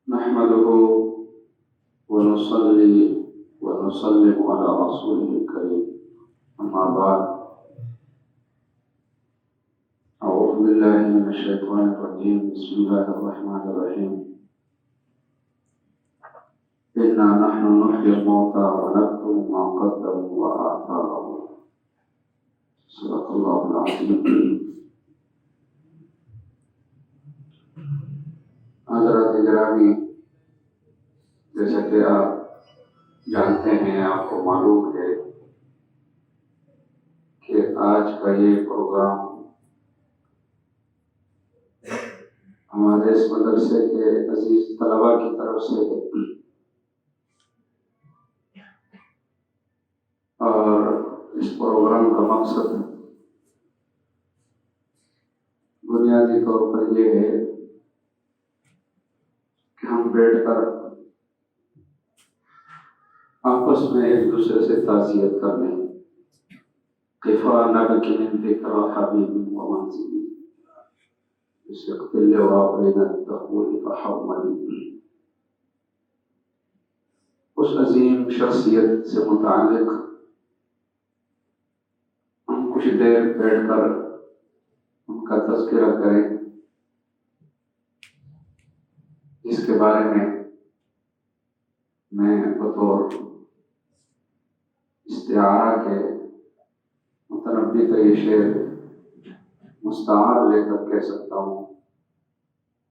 نحمده ونصلي ونسلم على رسوله الكريم أما بعد أعوذ بالله من الشيطان الرجيم بسم الله الرحمن الرحيم إنا نحن نحيي الموتى ونكتب ما قدموا وآثارهم صدق الله العظيم. حضرات گرامی، جیسا کہ آپ جانتے ہیں، آپ کو معلوم ہے کہ آج کا یہ پروگرام ہمارے اس مدرسے کے عزیز طلباء کی طرف سے ہے اور اس پروگرام کا مقصد بنیادی طور پر یہ ہے کہ ہم بیٹھ کر آپس میں ایک دوسرے سے تعزیت کر لیں. قفا نبک من ذکر حبیب و منزلی بشق اللواء بین الدخول فحوملی. اس عظیم شخصیت سے متعلق ہم کچھ دیر بیٹھ کر ان کا تذکرہ کریں، جس کے بارے میں بطور استعارہ کے متنبی کا یہ شعر مستعار لے کر کہہ سکتا ہوں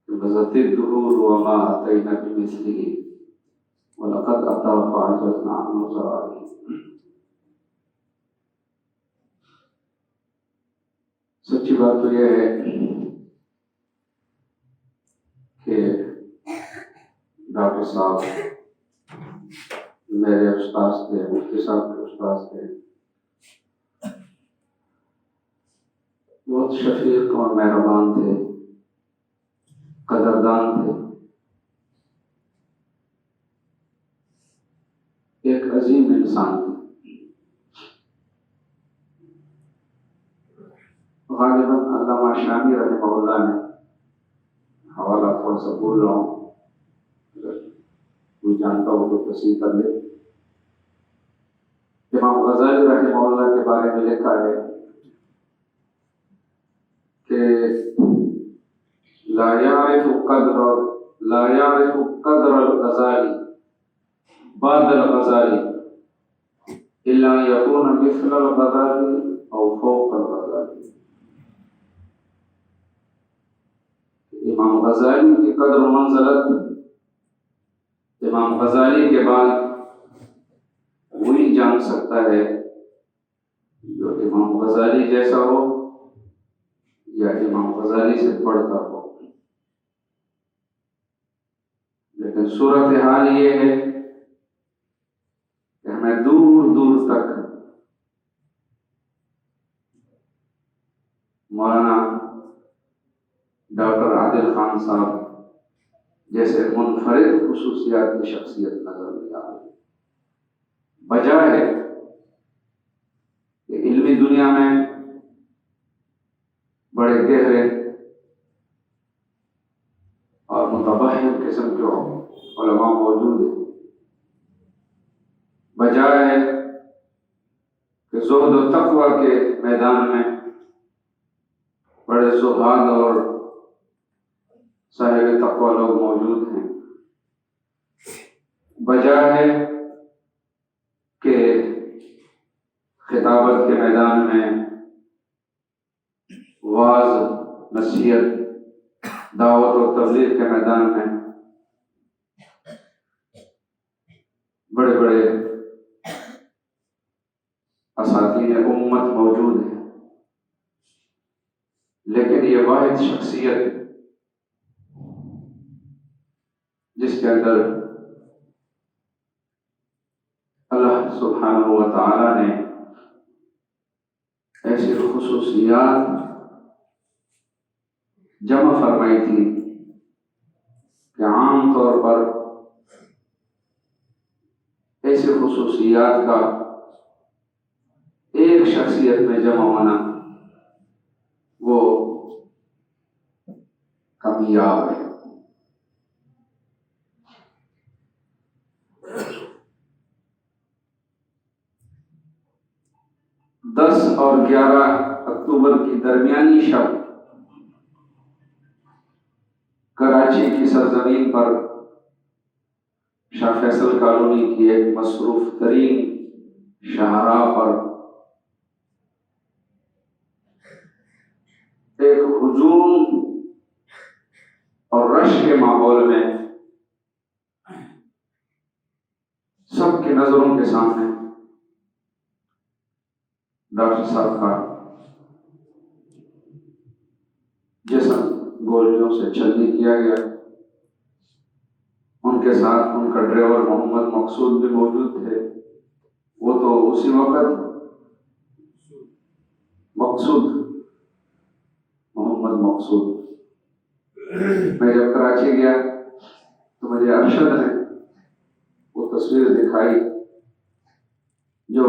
کہ بذات الدہور وما اتینا بمثلہ ولقد اتی فعجزنا عن نظرائہ. سچی بات تو یہ ہے کہ ڈاکٹر صاحب میرے استاذ تھے، مفتی صاحب کے استاذ تھے، بہت شفیق اور مہربان تھے، قدردان تھے، ایک عظیم انسان تھے. غالباً علامہ شامی رحمہ اللہ نے، حوالہ تھوڑا سا بول رہا ہوں، کوئی جانتا ہو تو تصحیح کر لے. امام غزالی رحمہ اللہ کے بارے میں لکھا ہے کہ لا يعرف قدر الغزالی بعد الغزالی الا يكون مثل الغزالی او فوق الغزالی. امام غزالی کی قدر و منزلت امام غزالی کے بعد وہی جان سکتا ہے جو امام غزالی جیسا ہو یا امام غزالی سے بڑھ کر ہو. لیکن صورتحال یہ ہے کہ ہمیں دور دور تک مولانا ڈاکٹر عادل خان صاحب جیسے منفرد خصوصیات کی شخصیت نظر نہیں آ رہی. بجائے کہ علمی دنیا میں بڑے گہرے اور متبحر قسم کے علماء موجود ہیں، بجائے کہ زہد و تقوی کے میدان میں بڑے زہاد اور صاحب تقوی لوگ موجود ہیں، بجائے کہ خطابت کے میدان میں واعظ، نصیحت، دعوت و تبلیغ کے میدان میں بڑے بڑے اساتین امت موجود ہیں، لیکن یہ واحد شخصیت جس کے اندر اللہ سبحانہ و تعالی نے ایسی خصوصیات جمع فرمائی تھی کہ عام طور پر ایسی خصوصیات کا ایک شخصیت میں جمع ہونا وہ کامیاب ہے۔ 10 اور 11 اکتوبر کی درمیانی شب کراچی کی سرزمین پر شاہ فیصل کالونی کی ایک مصروف ترین شاہراہ پر ایک ہجوم اور رش کے ماحول میں سب کی نظروں کے سامنے ڈاکٹر صاحب کا جسم گولیوں سے چھلنی کیا گیا۔ ان کے ساتھ ان کا ڈرائیور محمد مقصود بھی موجود تھے۔ وہ تو اسی وقت محمد مقصود میں جب کراچی گیا تو مجھے ارشد نے وہ تصویر دکھائی جو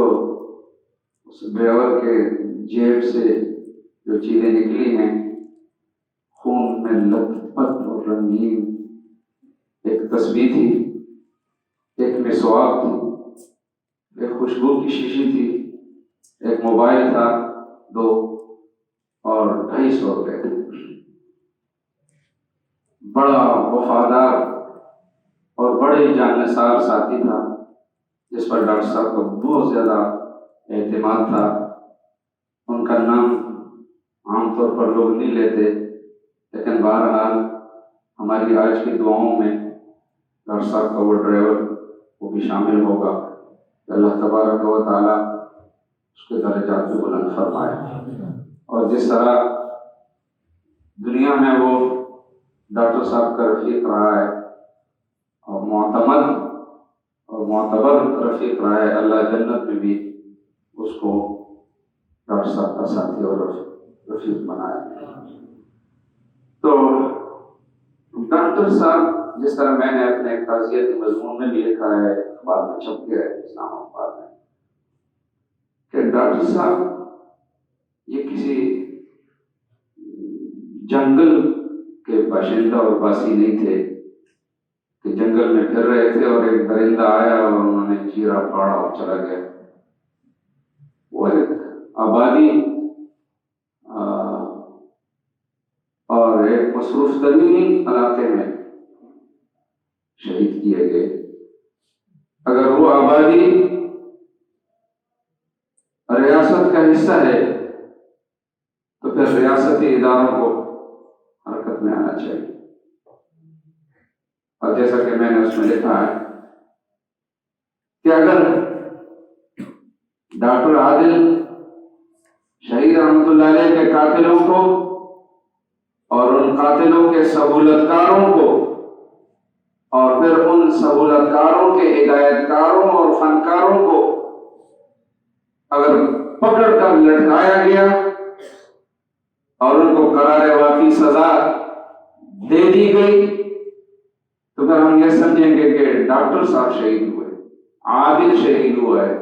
اس ڈرائیور کے جیب سے جو چیزیں نکلی ہیں، خون میں لت پت اور رنگین ایک تسبیح تھی، ایک مسواک تھی، ایک خوشبو کی شیشی تھی، ایک موبائل تھا 2 اور 250 روپے تھے۔ بڑا وفادار اور بڑے جاننثار ساتھی تھا جس پر ڈاکٹر صاحب کو بہت زیادہ اعتماد تھا۔ ان کا نام عام طور پر لوگ نہیں لیتے، لیکن بہرحال ہماری آج کی دعاؤں میں ڈاکٹر صاحب کا وہ ڈرائیور وہ بھی شامل ہوگا کہ اللہ تبارک و تعالیٰ اس کے درجات کو بلند فرمائے۔ اور جس طرح دنیا میں وہ ڈاکٹر صاحب کا رفیق رہا ہے اور معتمد اور معتبر رفیق رہا ہے، اللہ جنت میں بھی اس کو ڈاکٹر صاحب کا ساتھی اور رفیق بنائے۔ تو ڈاکٹر صاحب، جس طرح میں نے اپنے ایک تعزیتی مضمون میں بھی لکھا ہے، اخبار میں چھپ گیا ہے، اسلام آباد میں، کہ ڈاکٹر صاحب یہ کسی جنگل کے باشندہ اور باسی نہیں تھے کہ جنگل میں پھر رہے تھے اور ایک درندہ آیا اور انہوں نے چیرا پھاڑا اور چلا گیا۔ وہ ایک آبادی اور ایک مصروف ترین علاقے میں شہید کیے گئے۔ اگر وہ آبادی ریاست کا حصہ ہے تو پھر ریاستی اداروں کو حرکت میں آنا چاہیے۔ اور جیسا کہ میں نے اس میں لکھا ہے کہ اگر ڈاکٹر عادل شہید رحمۃ اللہ علیہ کے قاتلوں کو اور ان قاتلوں کے سہولت کاروں کو اور پھر ان سہولت کاروں کے ہدایت کاروں اور فنکاروں کو اگر پکڑ کر لٹکایا گیا اور ان کو قرار واقعی سزا دے دی گئی تو پھر ہم یہ سمجھیں گے کہ ڈاکٹر صاحب شہید ہوئے، عادل شہید ہوا ہے۔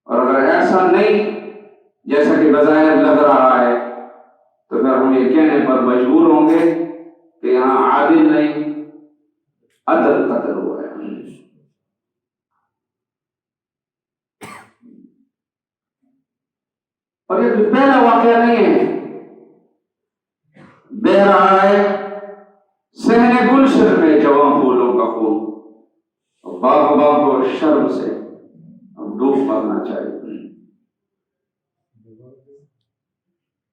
اور اگر ایسا نہیں جیسا کہ بظاہر لگ رہا ہے تو پھر ہم یہ کہنے پر مجبور ہوں گے کہ یہاں عادل نہیں عدل قتل ہوا ہے۔ اور یہ پہلا واقعہ نہیں ہے، بہ رہا ہے صحن گلشن میں جواں پھولوں کا خون، اور باغباں کو شرم سے ڈوب مرنا چاہیے۔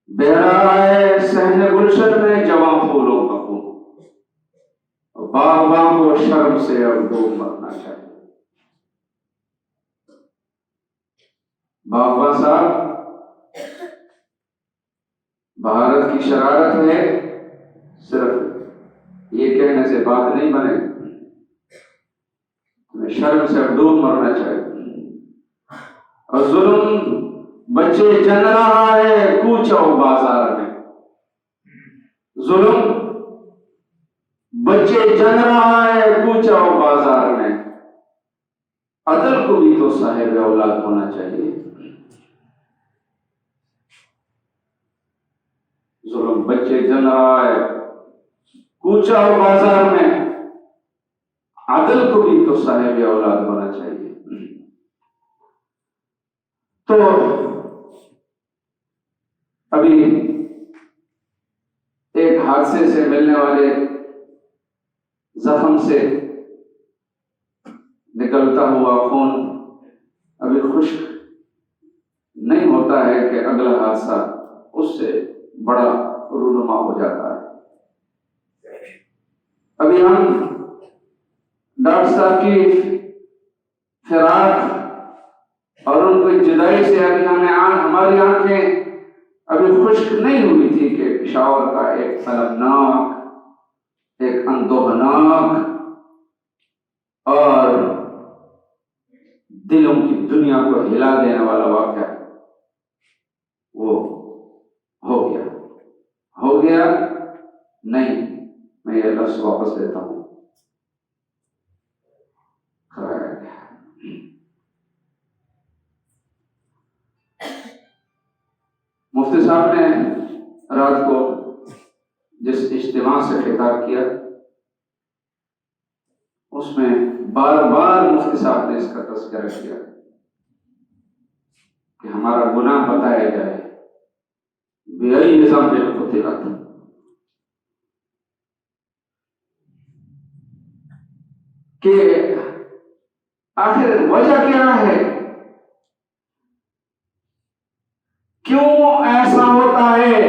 بہ رہا ہے صحن گلشن میں جواں پھولوں کا خون، اور باغباں کو شرم سے اب ڈوب مرنا چاہیے۔ باغباں صاحب، بھارت کی شرارت ہے، صرف یہ کہنے سے بات نہیں بنے، شرم سے اب ڈوب مرنا چاہیے۔ اور ظلم بچے جن رہا ہے کوچہ و بازار میں، ظلم بچے جن رہا ہے کوچہ و بازار میں، عدل کو بھی تو صاحب اولاد ہونا چاہیے۔ ظلم بچے جن رہا ہے کوچہ اور بازار میں عدل کو بھی تو صاحب اولاد ہونا چاہیے۔ تو ابھی ایک حادثے سے ملنے والے زخم سے نکلتا ہوا خون ابھی خشک نہیں ہوتا ہے کہ اگلا حادثہ اس سے بڑا رونما ہو جاتا ہے۔ ابھی ہم ڈاکٹر صاحب کی فراق اور ان کی جدائی سے ابھی ہماری آنکھیں ابھی خشک نہیں ہوئی تھی کہ پشاور کا ایک المناک، ایک اندوہناک اور دلوں کی دنیا کو ہلا دینے والا واقعہ وہ ہو گیا نہیں، میں یہ لفظ واپس لیتا ہوں، مفتی صاحب نے رات کو جس اجتماع سے خطاب کیا اس میں بار بار مفتی صاحب نے اس کا تذکرہ کیا کہ ہمارا گناہ بتایا جائے، بِأَيِّ ذَنبٍ قُتِلَتْ، کہ آخر وجہ کیا ہے، کیوں ایسا ہوتا ہے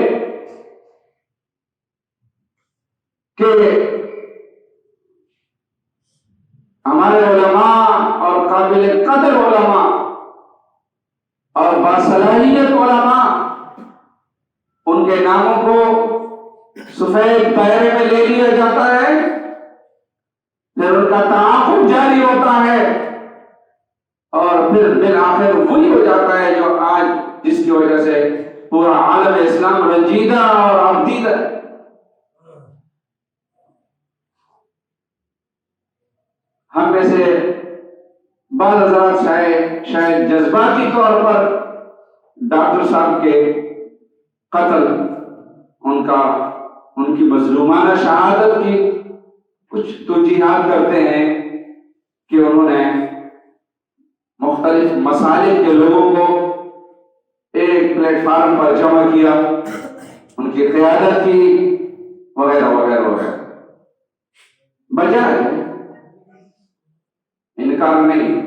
کہ ہمارے علماء اور قابل قدر علماء اور باصلاحیت علماء ان کے ناموں کو سفید دائرے میں لے لیا جاتا ہے، پھر ان کا تعاقب جاری ہوتا ہے اور پھر بالآخر وہی ہو جاتا ہے جو آج جس کی وجہ سے پورا عالم اسلام رنجیدہ اور آبدیدہ ہے۔ ہم میں سے بعض حضرات شاید جذباتی طور پر ڈاکٹر صاحب کے قتل، ان کی مظلومانہ شہادت کی کچھ توجیحات کرتے ہیں کہ انہوں نے مختلف مسالک کے لوگوں کو ایک پلیٹ فارم پر جمع کیا، ان کی قیادت کی، وغیرہ وغیرہ وغیرہ۔ بجائے انکار نہیں،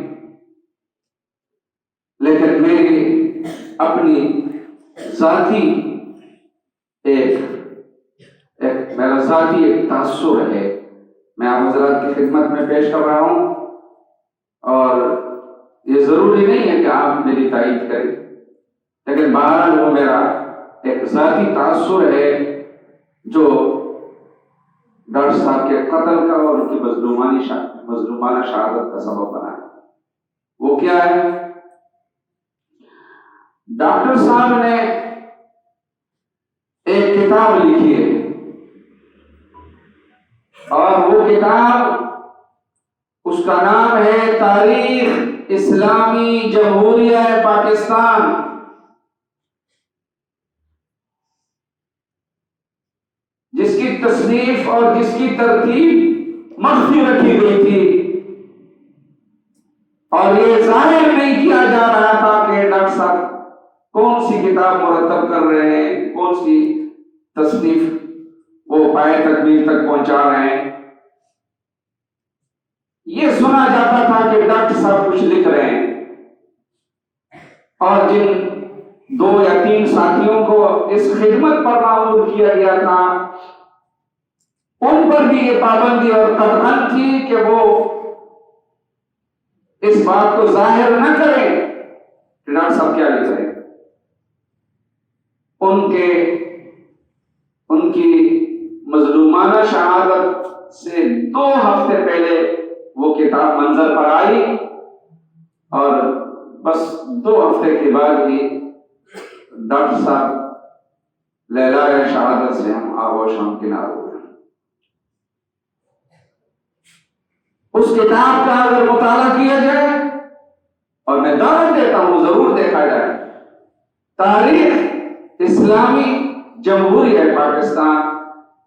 لیکن میری اپنی ذاتی میرا ذاتی ایک تاثر ہے، میں آپ حضرات کی خدمت میں پیش کر رہا ہوں، اور یہ ضروری نہیں ہے کہ آپ میری تائید کریں، لیکن بہرحال وہ میرا ایک ذاتی تاثر ہے جو ڈاکٹر صاحب کے قتل کا اور ان کی مظلومانہ شہادت کا سبب بنا ہے۔ وہ کیا ہے؟ ڈاکٹر صاحب نے ایک کتاب لکھی ہے، اور وہ کتاب، اس کا نام ہے تاریخ اسلامی جمہوریہ پاکستان، جس کی تصنیف اور جس کی ترتیب مخفی رکھی گئی تھی، اور یہ ظاہر نہیں کیا جا رہا تھا کہ ڈاکٹر صاحب کون سی کتاب مرتب کر رہے ہیں، کون سی تصنیف وہ پائے تکمیل تک پہنچا رہے ہیں۔ یہ سنا جاتا تھا کہ ڈاکٹر صاحب کچھ لکھ رہے ہیں، اور جن 2 یا 3 ساتھیوں کو اس خدمت پر معمور کیا گیا تھا، ان پر بھی یہ پابندی اور قطعاً تھی کہ وہ اس بات کو ظاہر نہ کریں کہ ڈاکٹر صاحب کیا لکھ رہے ہیں۔ ان کی مظلومانہ شہادت سے 2 ہفتے پہلے وہ کتاب منظر پر آئی، اور بس 2 ہفتے کے بعد ہی ڈاکٹر صاحب لیلائے شہادت سے ہم آغوش ہم کنار ہوئے۔ اس کتاب کا اگر مطالعہ کیا جائے، اور میں دعوت دیتا ہوں ضرور دیکھا جائے، تاریخ اسلامی جمہوریہ پاکستان،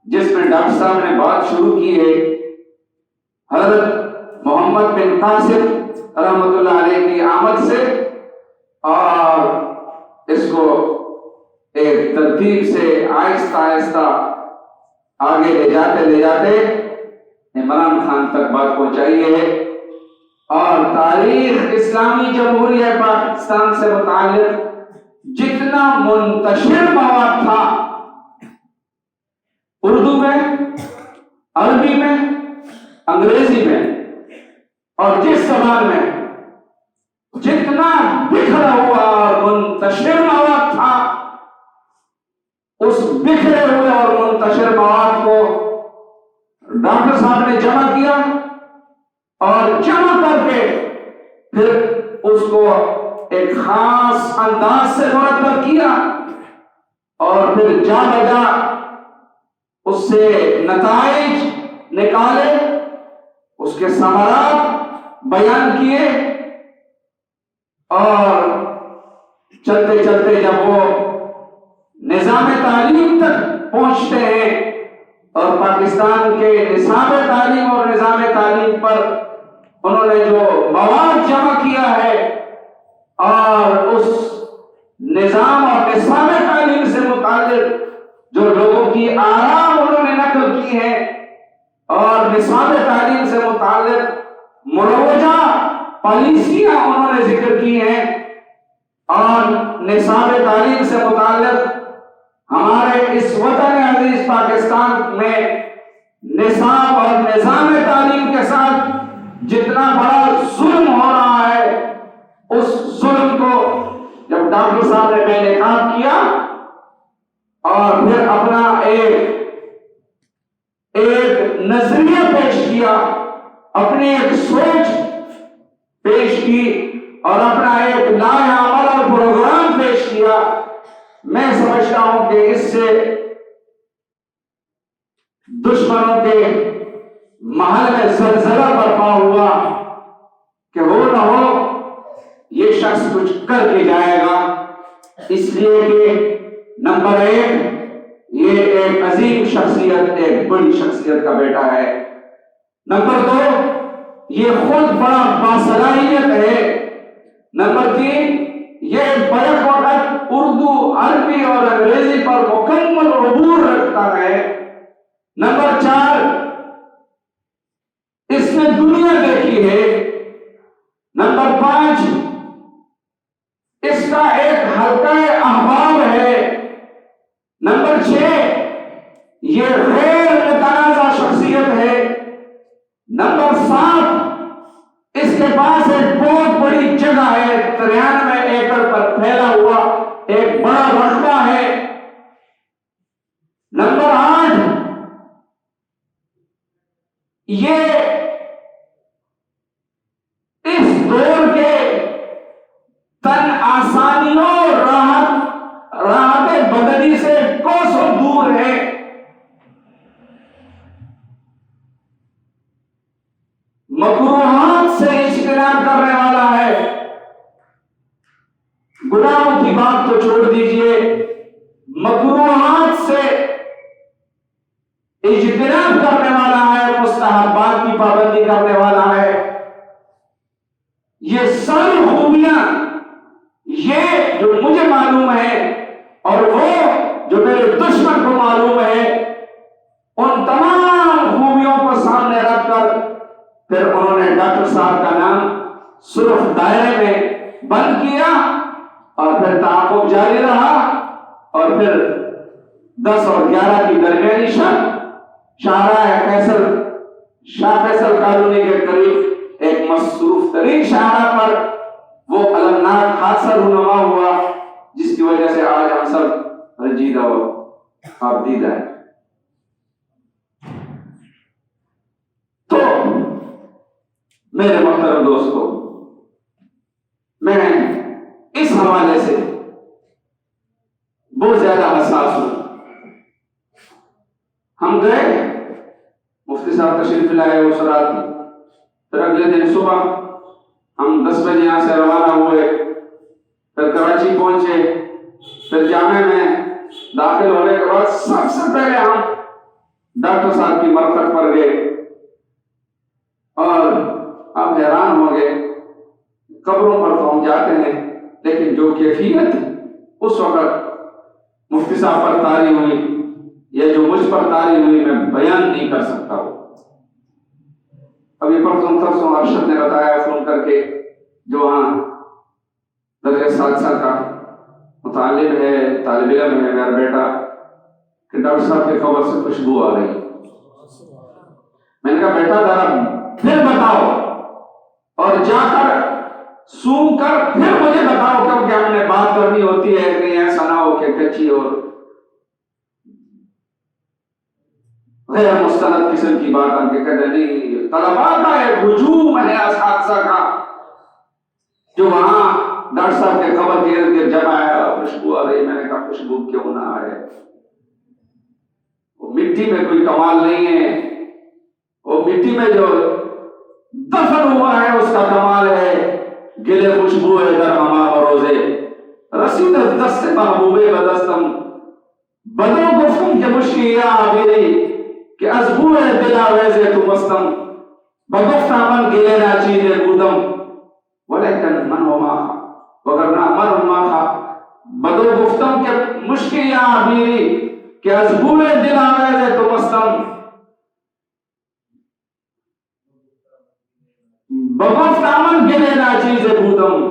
جس میں ڈاکٹر صاحب نے بات شروع کی ہے حضرت محمد بن قاسم رحمۃ اللہ علیہ کی آمد سے، اور اس کو ایک ترتیب سے آہستہ آہستہ آگے لے جاتے عمران خان تک بات پہنچائی ہے، اور تاریخ اسلامی جمہوریہ پاکستان سے متعلق جتنا منتشر مواد تھا اردو میں، عربی میں، انگریزی میں، اور جس زبان میں جتنا بکھرا ہوا اور منتشر مواد تھا، اس بکھرے ہوئے اور منتشر مواد کو ڈاکٹر صاحب نے جمع کیا، اور جمع کر کے پھر اس کو ایک خاص انداز سے مرتب کیا، اور پھر جا بجا اس سے نتائج نکالے، اس کے ثمرات بیان کیے، اور چلتے چلتے جب وہ نظام تعلیم تک پہنچتے ہیں اور پاکستان کے نصاب تعلیم اور نظام تعلیم پر انہوں نے جو مواد جمع کیا ہے، اور اس نظام اور نصاب تعلیم سے متعلق جو لوگوں کی آراء انہوں نے نقل کی ہے، اور نصاب تعلیم سے متعلق مروجہ پالیسیاں انہوں نے ذکر کی ہیں، اور نصاب تعلیم سے متعلق ہمارے اس وطن عزیز پاکستان میں نصاب اور نظام تعلیم کے ساتھ جتنا بڑا ظلم ہو رہا ہے، اس ظلم کو جب ڈاکٹر صاحب نے بے نقاب کیا اور پھر اپنا ایک نظریہ پیش کیا، اپنی ایک سوچ پیش کی، اور اپنا ایک لائحہ عمل اور پروگرام پیش کیا، میں سمجھتا ہوں کہ اس سے دشمنوں کے محل میں زلزلہ برپا ہوا کہ ہو نہ ہو یہ شخص کچھ کر کے جائے گا، اس لیے کہ نمبر ایک یہ ایک عظیم شخصیت، ایک بڑی شخصیت کا بیٹا ہے، نمبر دو یہ خود بڑا باصلاحیت ہے، نمبر تین یہ بیک وقت اردو، عربی اور انگریزی پر مکمل عبور رکھتا ہے، نمبر چار اس نے دنیا دیکھی ہے، نمبر پانچ اس کا ایک حلقہ احباب ہے، نمبر چھ یہ غیر متنازع شخصیت ہے، نمبر سات اس کے پاس ایک بہت بڑی جگہ ہے، 93 ایکڑ پر پھیلا ہوا ایک بڑا رقبہ ہے، نمبر 8 یہ اس دور کے تن آسانیوں راحت بدنی سے کوسوں دور ہے، مکروہات سے اجتناب کرنے والا ہے، گناہوں کی بات تو چھوڑ دیجئے، مکروہات سے اجتناب کرنے والا ہے، مستحبات کی پابندی کرنے والا ہے، یہ ساری خوبیاں یہ جو مجھے معلوم ہے اور وہ جو میرے دشمن کو معلوم ہے، ان تمام خوبیوں کو سامنے رکھ کر پھر انہوں نے ڈاکٹر صاحب کا نام صرف دائرے میں بند کیا، اور پھر تعاقب جاری رہا، اور پھر 10 اور 11 کی درمیانی شب شاہ فیصل کالونی کے قریب ایک مصروف ترین شاہراہ پر وہ المناک حادثہ رونما ہوا، جس کی وجہ سے آج ہم سب رنجیدہ و آبدیدہ ہے۔ تو میرے محترم دوستو، میں اس حوالے سے بہت زیادہ حساس ہوں۔ ہم گئے، مفتی صاحب تشریف لائے اس رات، پھر اگلے دن صبح ہم 10 بجے یہاں سے روانہ ہوئے، پھر کراچی پہنچے، پھر جامع میں داخل ہونے کے بعد سب سے پہلے ہم ڈاکٹر صاحب کی مرکز پر گئے اور آپ حیران ہوں گے، قبروں پر تو ہم جاتے ہیں لیکن جو کیفیت اس وقت مفتی صاحب پر طاری ہوئی یا جو مجھ پر طاری ہوئی میں بیان نہیں کر سکتا ہوں۔ ابھی پرسوں ارشد نے بتایا فون کر کے، جو وہاں درجہ ثالثہ کا متعلم ہے، طالب علم ہے میرا بیٹا، کہ ڈاکٹر صاحب کے قبر سے خوشبو آ رہی۔ میں نے کہا بیٹا ذرا پھر بتاؤ اور جا کر سون کر پھر مجھے بتاؤ، کیونکہ ہم نے بات کرنی ہوتی ہے کہ ایسا نہ ہو کہ کچی اور غیر مستند قسم کی بات آن کے کہتے نہیں۔ طلباء کا ایک ہجوم ہے اساتذہ کا جو وہاں ڈاکٹر صاحب کے قبر کے ارد گرد جمع ہے اور خوشبو آ رہی۔ میں نے کہا خوشبو کیوں نہ آئے، وہ مٹی میں کوئی کمال نہیں ہے، وہ مٹی میں جو دفن ہوا ہے اس کا کمال ہے۔ گلے خوشبو ہے در ہمار و روزے، رسید دست محبوب بدستم، بدو گفتم کہ مشکی یا عبیری کہ از بوئے دلا ویزے تو مستم، بگفت من گلے نا چیزے بودم ولیکن من ہو ماخا، وگرنا من ہو ماخا، بدو گفتم کہ مشکی یا عبیری کہ از بوئے دلا ویزے تو مستم، بگفت من گلے نا چیزے بودم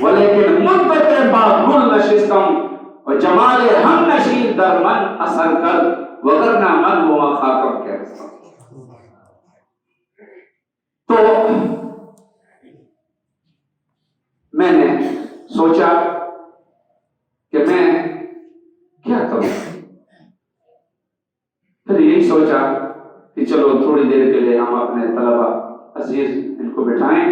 ولیکن مدت با گل نشستم، و جمال ہم نشید در من اثر کر، وگرنا من ہوا خاکم کے رستم۔ تو میں نے سوچا کہ میں کیا کروں، پھر یہی سوچا کہ چلو تھوڑی دیر کے لیے ہم اپنے طلبہ عزیز ان کو بٹھائیں،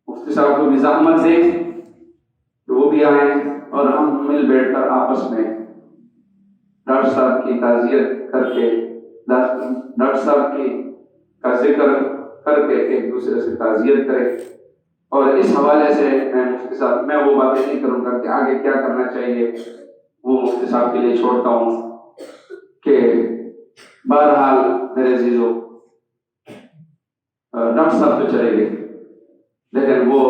مفتی صاحب کو بھی زحمت دیں کہ وہ بھی آئیں اور ہم مل بیٹھ کر آپس میں ڈاکٹر صاحب کی تعزیت کر کے، ڈاکٹر صاحب کی کا ذکر کر کے ایک دوسرے سے تعزیت کریں۔ اور اس حوالے سے میں مفتی صاحب، میں وہ باتیں نہیں کروں گا کہ آگے کیا کرنا چاہیے، وہ مفتی صاحب کے لیے چھوڑتا ہوں کہ بہرحال میرے عزیزوں ڈاکٹر صاحب تو چلے گئے لیکن وہ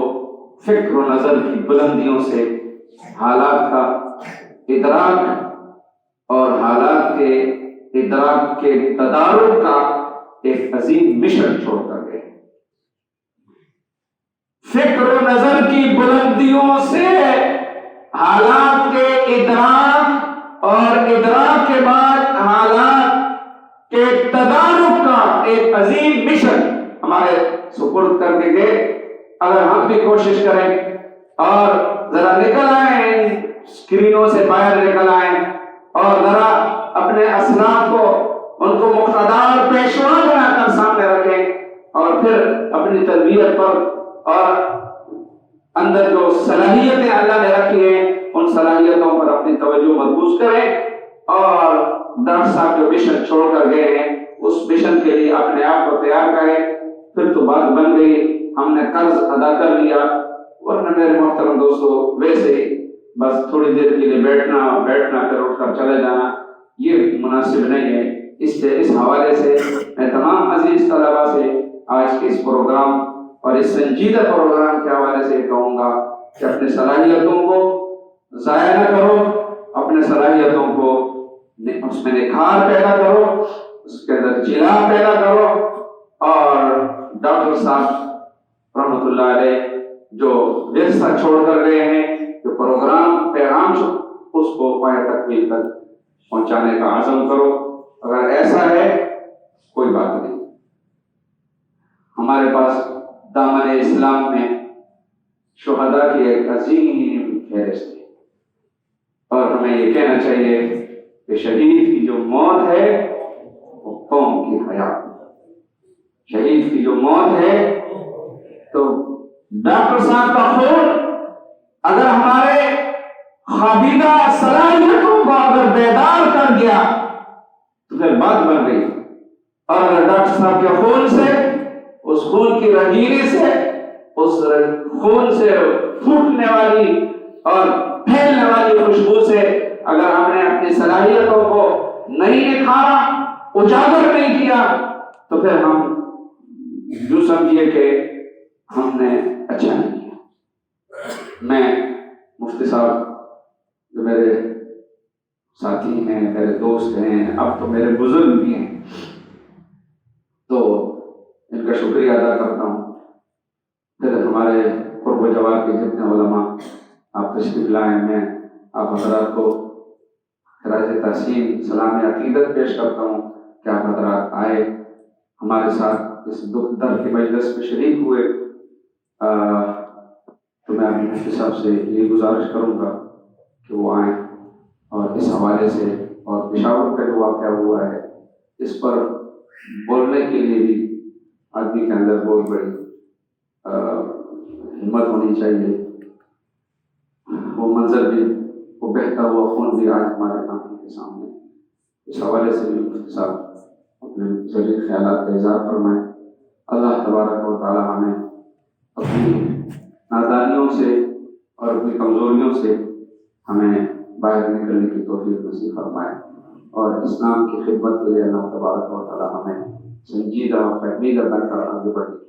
فکر و نظر کی بلندیوں سے حالات کا ادراک اور حالات کے ادراک کے تدارک کا ایک عظیم مشن چھوڑ کر گئے۔ فکر و نظر کی بلندیوں سے حالات کے ادراک اور ادراک کے بعد حالات کے تدارک کا ایک عظیم مشن ہمارے سپرد کر کے گئے۔ اگر ہم بھی کوشش کریں اور ذرا نکل آئیں اسکرینوں سے باہر نکل آئیں اور ذرا اپنے اسلاف کو ان کو مقتدار پیشوا بنا کر سامنے رکھیں اور پھر اپنی تربیت پر اور اندر جو صلاحیتیں اللہ نے رکھی ہیں ان صلاحیتوں پر اپنی توجہ مرکوز کریں اور ڈاکٹر صاحب جو مشن چھوڑ کر گئے ہیں اس مشن کے لیے اپنے آپ کو تیار کریں۔ پھر تو بات بن گئی، ہم نے قرض ادا کر لیا، ورنہ میرے محترم دوستو ویسے ہی بس تھوڑی دیر کے لیے بیٹھنا پھر اٹھ کر چلے جانا یہ مناسب نہیں ہے۔ اس حوالے سے میں تمام عزیز طلباء سے آج کے اس پروگرام اور اس سنجیدہ پروگرام کے حوالے سے کہوں گا کہ اپنی صلاحیتوں کو ضائع نہ کرو، اپنے صلاحیتوں کو اس میں نکھار پیدا کرو، اس کے اندر جلا پیدا کرو، اور ڈاکٹر صاحب رحمۃ اللہ علیہ جو ورثہ چھوڑ کر گئے ہیں، جو پروگرام پیغام اس کو پائے تکمیل تک پہنچانے کا عزم کرو۔ اگر ایسا ہے کوئی بات نہیں، ہمارے پاس دامن اسلام میں شہداء کی ایک عظیم فہرست ہے اور ہمیں یہ کہنا چاہیے کہ شہید کی جو موت ہے وہ قوم کی حیات، شہید کی جو موت ہے تو ڈاکٹر صاحب کا خون اگر ہمارے خوابیدہ صلاحیتوں کو اگر بیدار کر گیا تو پھر بات بن گئی، اور اگر ڈاکٹر صاحب کے خون سے، اس خون کی رنگینی سے، اس خون سے پھوٹنے والی اور پھیلنے والی خوشبو سے اگر ہم نے اپنی صلاحیتوں کو نہیں نکھارا، اجاگر نہیں کیا، تو پھر ہم جو سمجھیے کہ ہم نے اچھا نہیں کیا۔ میں مفتی صاحب جو میرے ساتھی ہیں، میرے دوست ہیں، اب تو میرے بزرگ بھی ہیں، تو ان کا شکریہ ادا کرتا ہوں۔ پھر ہمارے قرب و جوار کے جتنے علماء آپ تشریف لائے، میں آپ حضرات کو خراج تحسین سلام عقیدت پیش کرتا ہوں کہ آپ حضرات آئے، ہمارے ساتھ اس دکھ درد کی مجلس میں شریک ہوئے۔ تو میں اپنے مفتی صاحب سے یہ گزارش کروں گا کہ وہ آئیں اور اس حوالے سے اور پشاور کا جو واقعہ ہوا ہے اس پر بولنے کے لیے بھی آدمی کے اندر بہت بڑی ہمت ہونی چاہیے۔ وہ منظر بھی، وہ بہتا ہوا خون بھی آج ہمارے آنکھوں کے سامنے، اس حوالے سے بھی مفتی صاحب اپنے ذریعے خیالات کا اظہار فرمائیں۔ اللہ تبارک و تعالی ہمیں اپنی نادانیوں سے اور اپنی کمزوریوں سے ہمیں باہر نکلنے کی توفیق نصیب فرمائے، اور اسلام کی خدمت کے لیے اللہ تبارک و تعالی ہمیں سنجیدہ اور فہمیدہ بن کر آگے بڑھنے